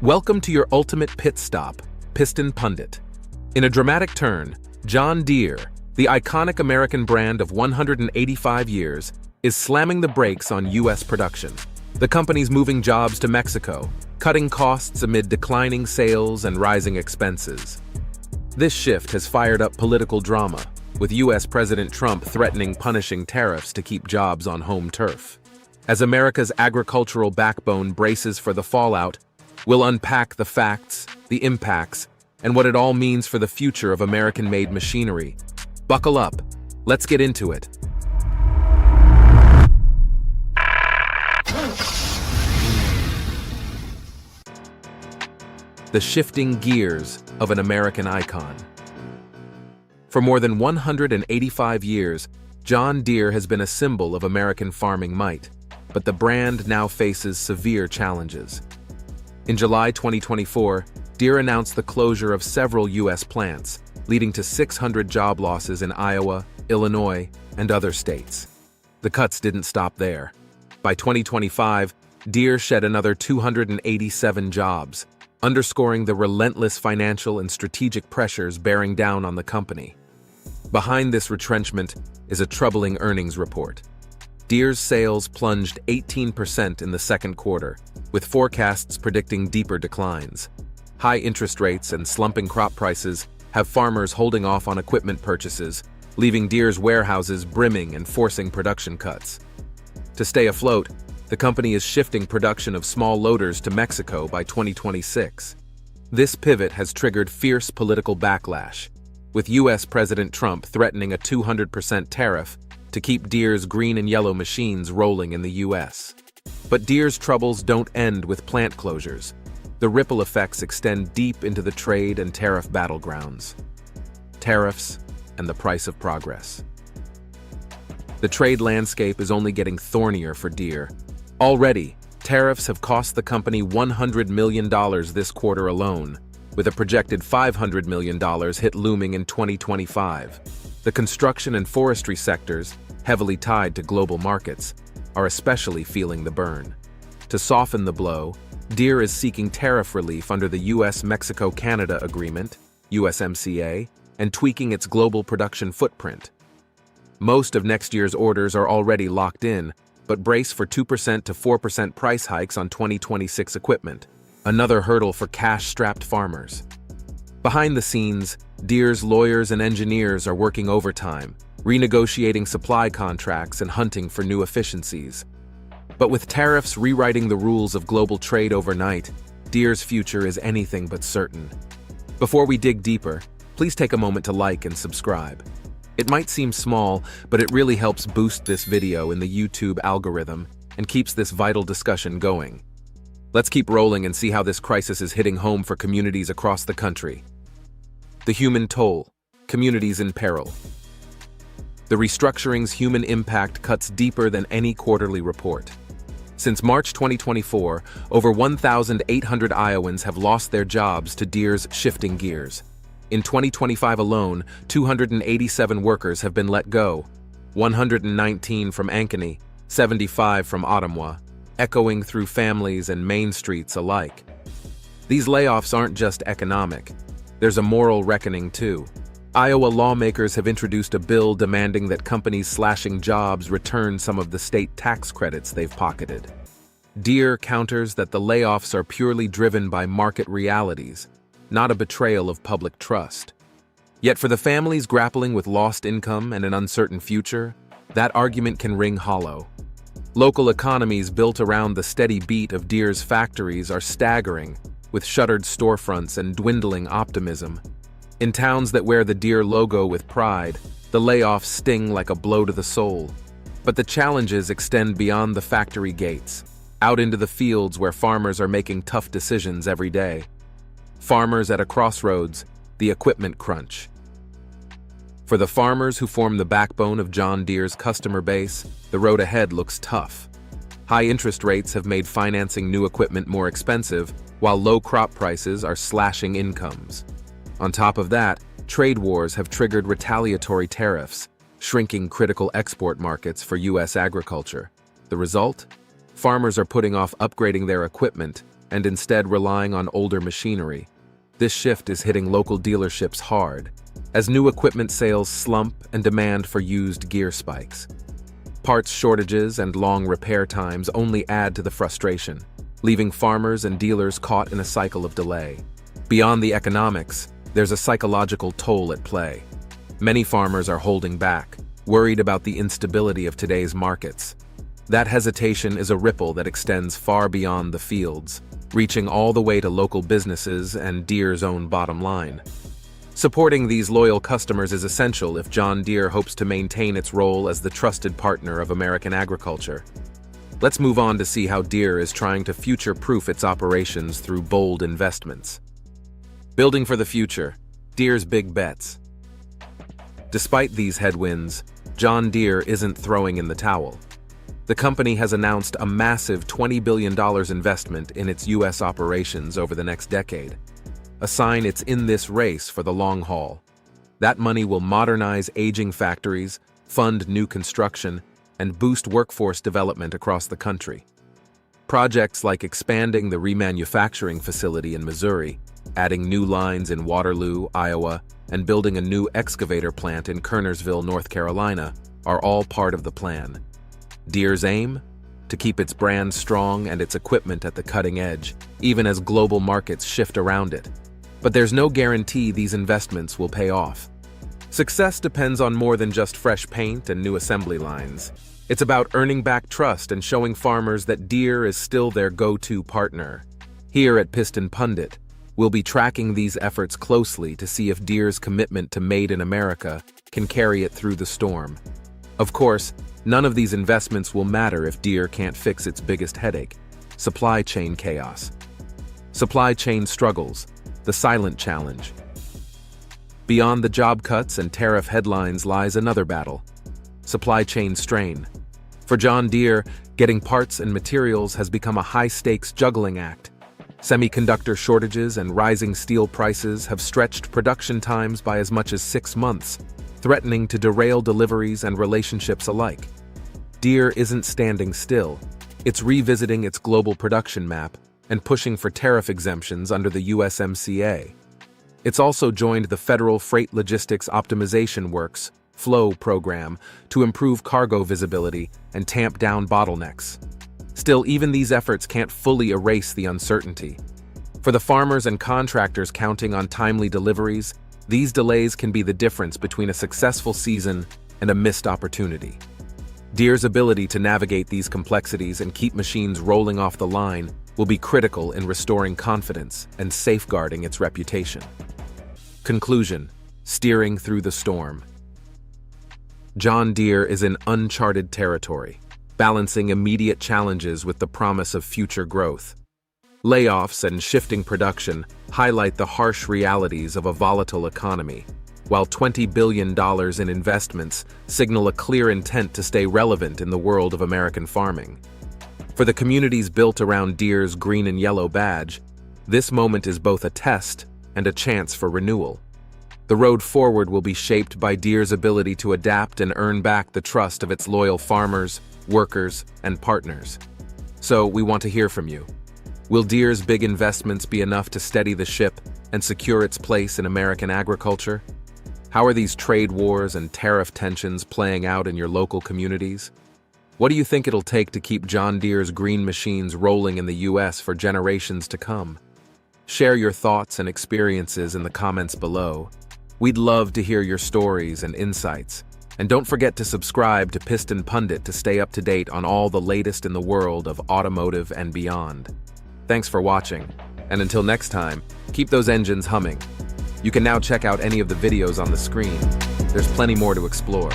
Welcome to your ultimate pit stop, Piston Pundit. In a dramatic turn, John Deere, the iconic American brand of 185 years, is slamming the brakes on U.S. production. The company's moving jobs to Mexico, cutting costs amid declining sales and rising expenses. This shift has fired up political drama, with U.S. President Trump threatening punishing tariffs to keep jobs on home turf. As America's agricultural backbone braces for the fallout, we'll unpack the facts, the impacts, and what it all means for the future of American-made machinery. Buckle up. Let's get into it. The shifting gears of an American icon. For more than 185 years, John Deere has been a symbol of American farming might, but the brand now faces severe challenges. In July 2024, Deere announced the closure of several U.S. plants, leading to 600 job losses in Iowa, Illinois, and other states. The cuts didn't stop there. By 2025, Deere shed another 287 jobs, underscoring the relentless financial and strategic pressures bearing down on the company. Behind this retrenchment is a troubling earnings report. Deere's sales plunged 18% in the second quarter, with forecasts predicting deeper declines. High interest rates and slumping crop prices have farmers holding off on equipment purchases, leaving Deere's warehouses brimming and forcing production cuts. To stay afloat, the company is shifting production of small loaders to Mexico by 2026. This pivot has triggered fierce political backlash, with U.S. President Trump threatening a 200% tariff to keep Deere's green and yellow machines rolling in the U.S. But Deere's troubles don't end with plant closures. The ripple effects extend deep into the trade and tariff battlegrounds. Tariffs and the price of progress. The trade landscape is only getting thornier for Deere. Already, tariffs have cost the company $100 million this quarter alone, with a projected $500 million hit looming in 2025. The construction and forestry sectors, heavily tied to global markets, are especially feeling the burn. To soften the blow, Deere is seeking tariff relief under the U.S.-Mexico-Canada Agreement, USMCA, and tweaking its global production footprint. Most of next year's orders are already locked in, but brace for 2% to 4% price hikes on 2026 equipment, another hurdle for cash-strapped farmers. Behind the scenes, Deere's lawyers and engineers are working overtime, renegotiating supply contracts and hunting for new efficiencies. But with tariffs rewriting the rules of global trade overnight, Deere's future is anything but certain. Before we dig deeper, please take a moment to like and subscribe. It might seem small, but it really helps boost this video in the YouTube algorithm and keeps this vital discussion going. Let's keep rolling and see how this crisis is hitting home for communities across the country. The human toll, communities in peril. The restructuring's human impact cuts deeper than any quarterly report. Since March 2024, over 1,800 Iowans have lost their jobs to Deere's shifting gears. In 2025 alone, 287 workers have been let go, 119 from Ankeny, 75 from Ottawa, echoing through families and main streets alike. These layoffs aren't just economic. There's a moral reckoning too. Iowa lawmakers have introduced a bill demanding that companies slashing jobs return some of the state tax credits they've pocketed. Deere counters that the layoffs are purely driven by market realities, not a betrayal of public trust. Yet for the families grappling with lost income and an uncertain future, that argument can ring hollow. Local economies built around the steady beat of Deere's factories are staggering, with shuttered storefronts and dwindling optimism. In towns that wear the Deere logo with pride, the layoffs sting like a blow to the soul. But the challenges extend beyond the factory gates, out into the fields where farmers are making tough decisions every day. Farmers at a crossroads, the equipment crunch. For the farmers who form the backbone of John Deere's customer base, the road ahead looks tough. High interest rates have made financing new equipment more expensive, while low crop prices are slashing incomes. On top of that, trade wars have triggered retaliatory tariffs, shrinking critical export markets for U.S. agriculture. The result? Farmers are putting off upgrading their equipment, and instead relying on older machinery. This shift is hitting local dealerships hard, as new equipment sales slump and demand for used gear spikes. Parts shortages and long repair times only add to the frustration, leaving farmers and dealers caught in a cycle of delay. Beyond the economics, there's a psychological toll at play. Many farmers are holding back, worried about the instability of today's markets. That hesitation is a ripple that extends far beyond the fields, reaching all the way to local businesses and Deere's own bottom line. Supporting these loyal customers is essential if John Deere hopes to maintain its role as the trusted partner of American agriculture. Let's move on to see how Deere is trying to future-proof its operations through bold investments. Building for the future, Deere's big bets. Despite these headwinds, John Deere isn't throwing in the towel. The company has announced a massive $20 billion investment in its U.S. operations over the next decade, a sign it's in this race for the long haul. That money will modernize aging factories, fund new construction, and boost workforce development across the country. Projects like expanding the remanufacturing facility in Missouri, adding new lines in Waterloo, Iowa, and building a new excavator plant in Kernersville, North Carolina, are all part of the plan. Deere's aim? To keep its brand strong and its equipment at the cutting edge, even as global markets shift around it. But there's no guarantee these investments will pay off. Success depends on more than just fresh paint and new assembly lines. It's about earning back trust and showing farmers that Deere is still their go-to partner. Here at Piston Pundit, we'll be tracking these efforts closely to see if Deere's commitment to Made in America can carry it through the storm. Of course, none of these investments will matter if Deere can't fix its biggest headache: supply chain chaos. Supply chain struggles, the silent challenge. Beyond the job cuts and tariff headlines lies another battle: supply chain strain. For John Deere, getting parts and materials has become a high-stakes juggling act. Semiconductor shortages and rising steel prices have stretched production times by as much as 6 months, threatening to derail deliveries and relationships alike. Deere isn't standing still. It's revisiting its global production map and pushing for tariff exemptions under the USMCA. It's also joined the Federal Freight Logistics Optimization Works (FLOW) program to improve cargo visibility and tamp down bottlenecks. Still, even these efforts can't fully erase the uncertainty. For the farmers and contractors counting on timely deliveries, these delays can be the difference between a successful season and a missed opportunity. Deere's ability to navigate these complexities and keep machines rolling off the line will be critical in restoring confidence and safeguarding its reputation. Conclusion: steering through the storm. John Deere is in uncharted territory, balancing immediate challenges with the promise of future growth. Layoffs and shifting production highlight the harsh realities of a volatile economy, while $20 billion in investments signal a clear intent to stay relevant in the world of American farming. For the communities built around Deere's green and yellow badge, this moment is both a test and a chance for renewal. The road forward will be shaped by Deere's ability to adapt and earn back the trust of its loyal farmers, workers, and partners. So, we want to hear from you. Will Deere's big investments be enough to steady the ship and secure its place in American agriculture? How are these trade wars and tariff tensions playing out in your local communities? What do you think it'll take to keep John Deere's green machines rolling in the U.S. for generations to come? Share your thoughts and experiences in the comments below. We'd love to hear your stories and insights. And don't forget to subscribe to Piston Pundit to stay up to date on all the latest in the world of automotive and beyond. Thanks for watching, and until next time, keep those engines humming. You can now check out any of the videos on the screen. There's plenty more to explore.